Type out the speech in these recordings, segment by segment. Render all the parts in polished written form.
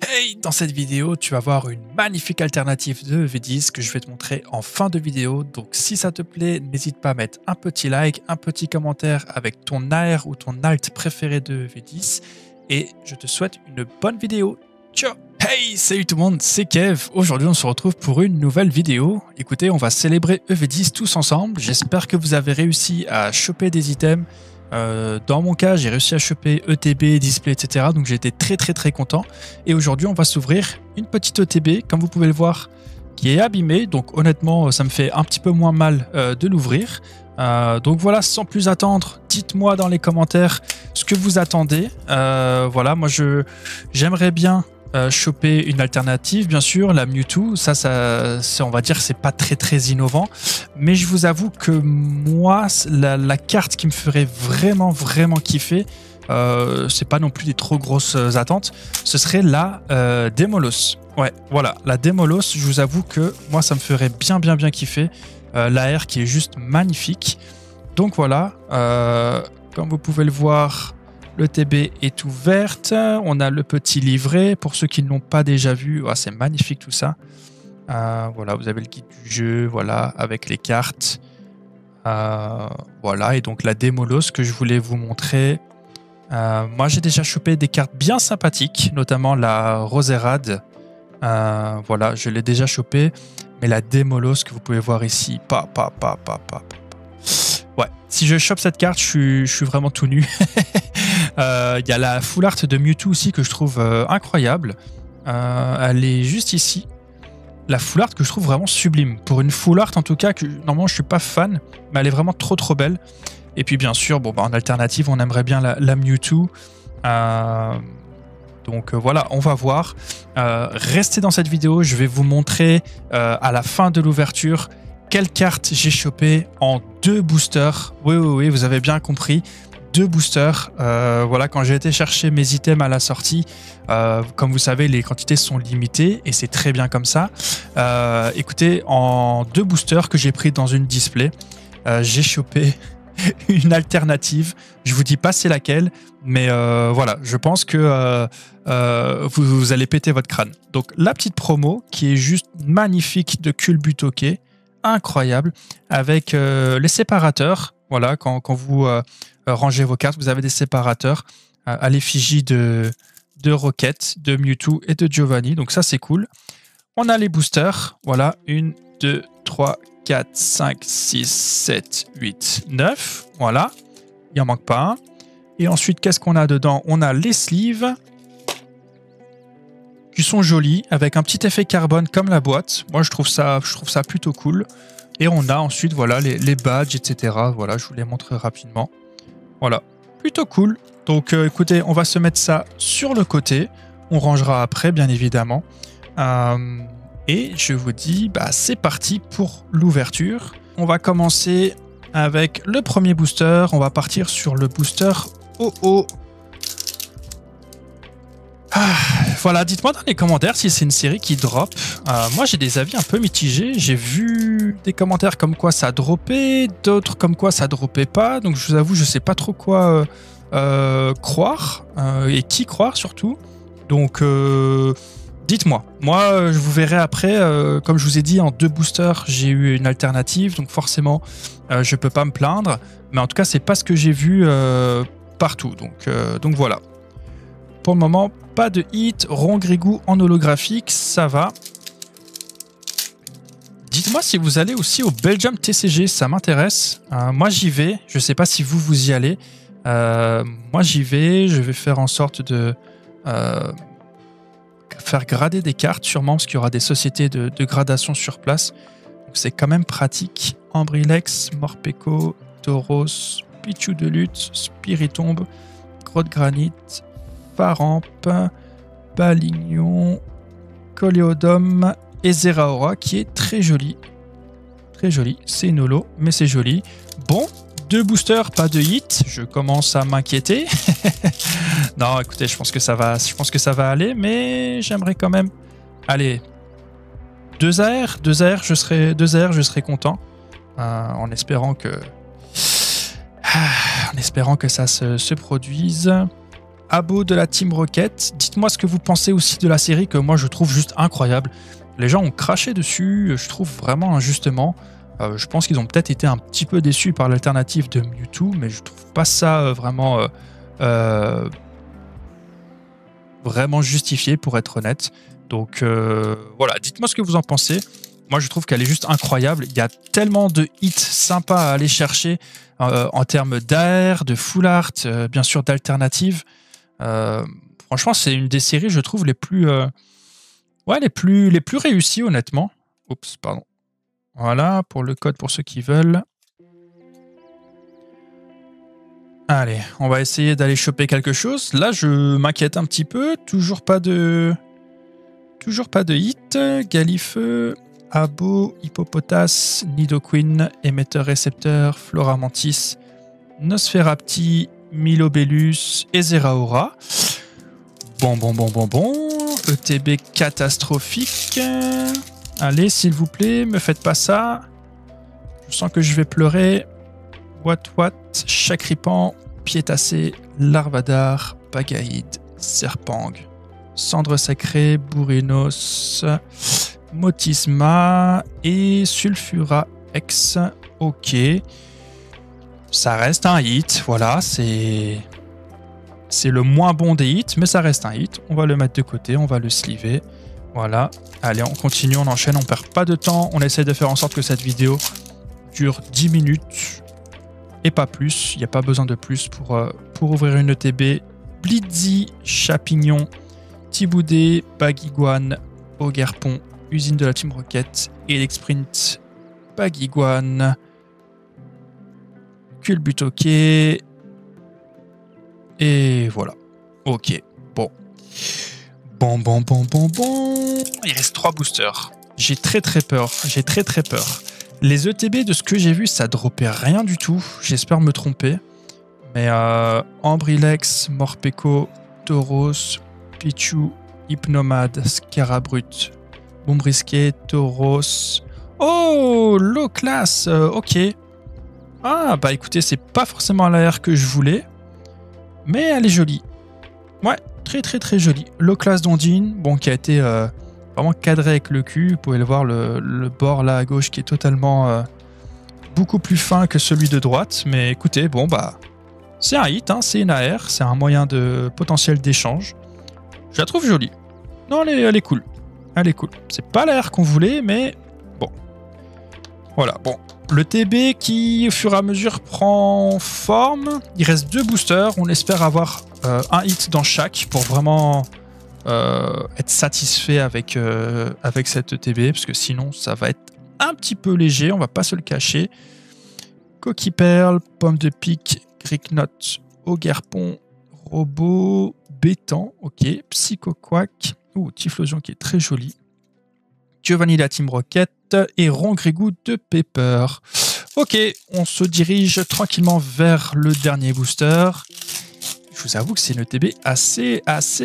Hey, dans cette vidéo, tu vas voir une magnifique alternative de EV10 que je vais te montrer en fin de vidéo. Donc si ça te plaît, n'hésite pas à mettre un petit like, un petit commentaire avec ton AR ou ton alt préféré de EV10. Et je te souhaite une bonne vidéo. Ciao! Hey, salut tout le monde, c'est Kev. Aujourd'hui, on se retrouve pour une nouvelle vidéo. Écoutez, on va célébrer EV10 tous ensemble. J'espère que vous avez réussi à choper des items. Dans mon cas, j'ai réussi à choper ETB, display, etc. Donc j'ai été très content. Et aujourd'hui, on va s'ouvrir une petite ETB, comme vous pouvez le voir, qui est abîmée. Donc honnêtement, ça me fait un petit peu moins mal de l'ouvrir. Donc voilà, sans plus attendre, dites-moi dans les commentaires ce que vous attendez. Voilà, moi j'aimerais bien choper une alternative, bien sûr, la Mewtwo. Ça, on va dire, c'est pas très innovant. Mais je vous avoue que moi, la carte qui me ferait vraiment kiffer, c'est pas non plus des trop grosses attentes, ce serait la Démolos. Ouais, voilà, la Démolos, je vous avoue que moi, ça me ferait bien kiffer. L'AR qui est juste magnifique. Donc voilà, comme vous pouvez le voir, le TB est ouverte. On a le petit livret. Pour ceux qui ne l'ont pas déjà vu, c'est magnifique tout ça. Voilà, vous avez le guide du jeu, voilà, avec les cartes. Voilà, et donc la Démolos que je voulais vous montrer. Moi, j'ai déjà chopé des cartes bien sympathiques, notamment la Roserade. Voilà, je l'ai déjà chopé. Mais la Démolos que vous pouvez voir ici, ouais, si je chope cette carte, je suis vraiment tout nu. Y a la full art de Mewtwo aussi que je trouve incroyable. Elle est juste ici. La full art que je trouve vraiment sublime. Pour une full art en tout cas, que normalement je suis pas fan, mais elle est vraiment trop belle. Et puis bien sûr, bon, en alternative, on aimerait bien la Mewtwo. Donc voilà, on va voir. Restez dans cette vidéo, je vais vous montrer à la fin de l'ouverture quelle carte j'ai chopé en 2 boosters. Oui, vous avez bien compris. 2 boosters. Voilà, quand j'ai été chercher mes items à la sortie, comme vous savez, les quantités sont limitées et c'est très bien comme ça. Écoutez, en 2 boosters que j'ai pris dans une display, j'ai chopé une alternative. Je vous dis pas c'est laquelle, mais voilà, je pense que vous allez péter votre crâne. Donc la petite promo qui est juste magnifique de Culbutoke, incroyable, avec les séparateurs. Voilà, quand vous rangez vos cartes, vous avez des séparateurs à l'effigie de Rocket, de Mewtwo et de Giovanni. Donc ça, c'est cool. On a les boosters. Voilà, 1, 2, 3, 4, 5, 6, 7, 8, 9. Voilà, il n'en manque pas un. Et ensuite, qu'est-ce qu'on a dedans? On a les sleeves qui sont jolis, avec un petit effet carbone comme la boîte. Moi, je trouve ça plutôt cool. Et on a ensuite, voilà, les badges, etc. Voilà, je vous les montre rapidement. Voilà, plutôt cool. Donc, écoutez, on va se mettre ça sur le côté. On rangera après, bien évidemment. Et je vous dis, c'est parti pour l'ouverture. On va commencer avec le premier booster. On va partir sur le booster OO. Voilà, dites-moi dans les commentaires si c'est une série qui drop. Moi, j'ai des avis un peu mitigés. J'ai vu des commentaires comme quoi ça droppait, d'autres comme quoi ça droppait pas. Donc, je vous avoue, je sais pas trop quoi croire et qui croire surtout. Donc, dites-moi. Moi, je vous verrai après. Comme je vous ai dit, en 2 boosters, j'ai eu une alternative. Donc, forcément, je peux pas me plaindre. Mais en tout cas, c'est pas ce que j'ai vu partout. Donc voilà. Pour le moment, pas de hit. Rongrigou en holographique, ça va. Dites-moi si vous allez aussi au Belgium TCG, ça m'intéresse. Moi, j'y vais. Je ne sais pas si vous y allez. Moi, j'y vais. Je vais faire en sorte de faire grader des cartes, sûrement, parce qu'il y aura des sociétés de gradation sur place. C'est quand même pratique. Ambrilex, Morpeko, Tauros, Pichu de lutte, Spiritombe, Grotte Granit, Paramp, Balignon, Coléodome et Zeraora qui est très joli. Très joli. C'est une holo, mais c'est joli. Bon, 2 boosters, pas de hit. Je commence à m'inquiéter. Non, écoutez, je pense que ça va aller, mais j'aimerais quand même. Allez, 2 AR, je serai content. En espérant que ça se produise. Abo de la Team Rocket. Dites-moi ce que vous pensez aussi de la série, que moi je trouve juste incroyable. Les gens ont craché dessus, je trouve vraiment injustement. Je pense qu'ils ont peut-être été un petit peu déçus par l'alternative de Mewtwo, mais je trouve pas ça vraiment justifié, pour être honnête. Donc voilà, dites-moi ce que vous en pensez. Moi, je trouve qu'elle est juste incroyable. Il y a tellement de hits sympas à aller chercher en termes d'AR, de full art, bien sûr d'alternatives. Franchement, c'est une des séries, je trouve, les plus réussies, honnêtement. Oups, pardon. Voilà, pour le code, pour ceux qui veulent. Allez, on va essayer d'aller choper quelque chose. Là, je m'inquiète un petit peu. Toujours pas de hit. Galifeu, Abo, Hippopotas, Nidoqueen, Émetteur-Récepteur, Floramantis, Nosferapti, Milobellus et Zeraora. Bon. ETB catastrophique. Allez, s'il vous plaît, me faites pas ça. Je sens que je vais pleurer. What, Chakripan, Piétassé, Larvadar, Pagaïd, Serpang, Cendre Sacrée, Bourrinos, Motisma et Sulfura X. Ok. Ça reste un hit, voilà, c'est le moins bon des hits, mais ça reste un hit. On va le mettre de côté, on va le sleever. Voilà. Allez, on continue, on enchaîne, on perd pas de temps. On essaie de faire en sorte que cette vidéo dure 10 minutes. Et pas plus, il n'y a pas besoin de plus pour ouvrir une ETB. Blitzy, Chapignon, Tiboudé, Bagiguan, Ogerpon, Usine de la Team Rocket, Elexprint, Bagiguan, Culbutoquet. Et voilà. Ok, bon. Bon. Il reste 3 boosters. J'ai très peur. Les ETB, de ce que j'ai vu, ça dropait rien du tout. J'espère me tromper. Mais Ambrilex, Morpeko, Tauros, Pichu, Hypnomade, Scarabrut, Bombrisquet, Tauros. Oh, low class. Ok. Ah, bah écoutez, c'est pas forcément l'AR que je voulais. Mais elle est jolie. Ouais, très jolie. Low class d'Ondine, bon, qui a été vraiment cadré avec le cul. Vous pouvez le voir, le bord là à gauche qui est totalement beaucoup plus fin que celui de droite. Mais écoutez, bon bah c'est un hit, hein, c'est une AR, c'est un moyen de potentiel d'échange. Je la trouve jolie. Non, elle est cool. Elle est cool. C'est pas l'AR qu'on voulait, mais bon. Voilà, bon. Le TB qui, au fur et à mesure, prend forme. Il reste 2 boosters. On espère avoir un hit dans chaque pour vraiment être satisfait avec cette TB, parce que sinon, ça va être un petit peu léger. On va pas se le cacher. Coquille Perle, Pomme de Pique, Gricknot, Ogerpon, Robot, Bétan, ok. Psychoquack, Typhlosion qui est très joli. Giovanni la Team Rocket et Rongrigou de Pepper. Ok, on se dirige tranquillement vers le dernier booster. Je vous avoue que c'est une ETB assez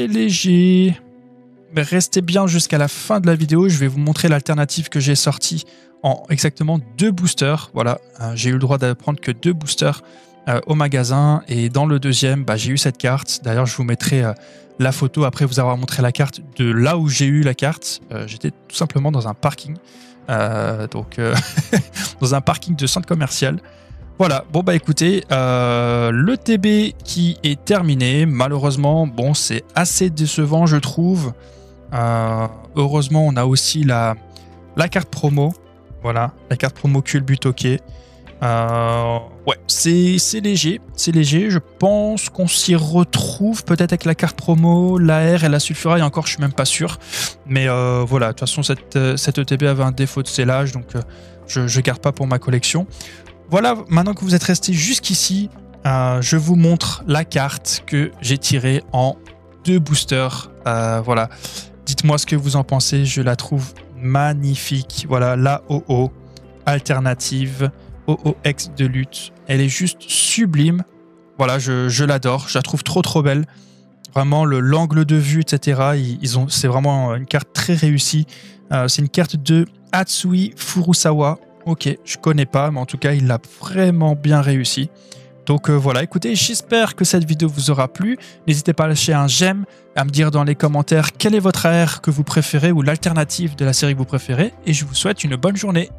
léger. Mais restez bien jusqu'à la fin de la vidéo. Je vais vous montrer l'alternative que j'ai sortie en exactement 2 boosters. Voilà, j'ai eu le droit de prendre que 2 boosters au magasin. Et dans le deuxième, bah, j'ai eu cette carte. D'ailleurs, je vous mettrai la photo après vous avoir montré la carte de là où j'ai eu la carte. J'étais tout simplement dans un parking. Dans un parking de centre commercial. Voilà, bon bah écoutez, le TB qui est terminé, malheureusement, bon c'est assez décevant je trouve. Heureusement on a aussi la carte promo, voilà, la carte promo Culbutoquet. Ouais, c'est léger, je pense qu'on s'y retrouve peut-être avec la carte promo, l'AR et la Sulfura, et encore je suis même pas sûr. Mais voilà, de toute façon cette ETB avait un défaut de scellage, donc je garde pas pour ma collection. Voilà, maintenant que vous êtes resté jusqu'ici, je vous montre la carte que j'ai tirée en 2 boosters. Voilà, dites-moi ce que vous en pensez, je la trouve magnifique. Voilà, la OO alternative, OOX de lutte, elle est juste sublime. Voilà, je l'adore, je la trouve trop belle. Vraiment, l'angle de vue, etc. C'est vraiment une carte très réussie. C'est une carte de Hatsui Furusawa. Ok, je connais pas, mais en tout cas, il l'a vraiment bien réussi. Donc voilà, écoutez, j'espère que cette vidéo vous aura plu. N'hésitez pas à lâcher un j'aime, à me dire dans les commentaires quel est votre AR que vous préférez ou l'alternative de la série que vous préférez. Et je vous souhaite une bonne journée.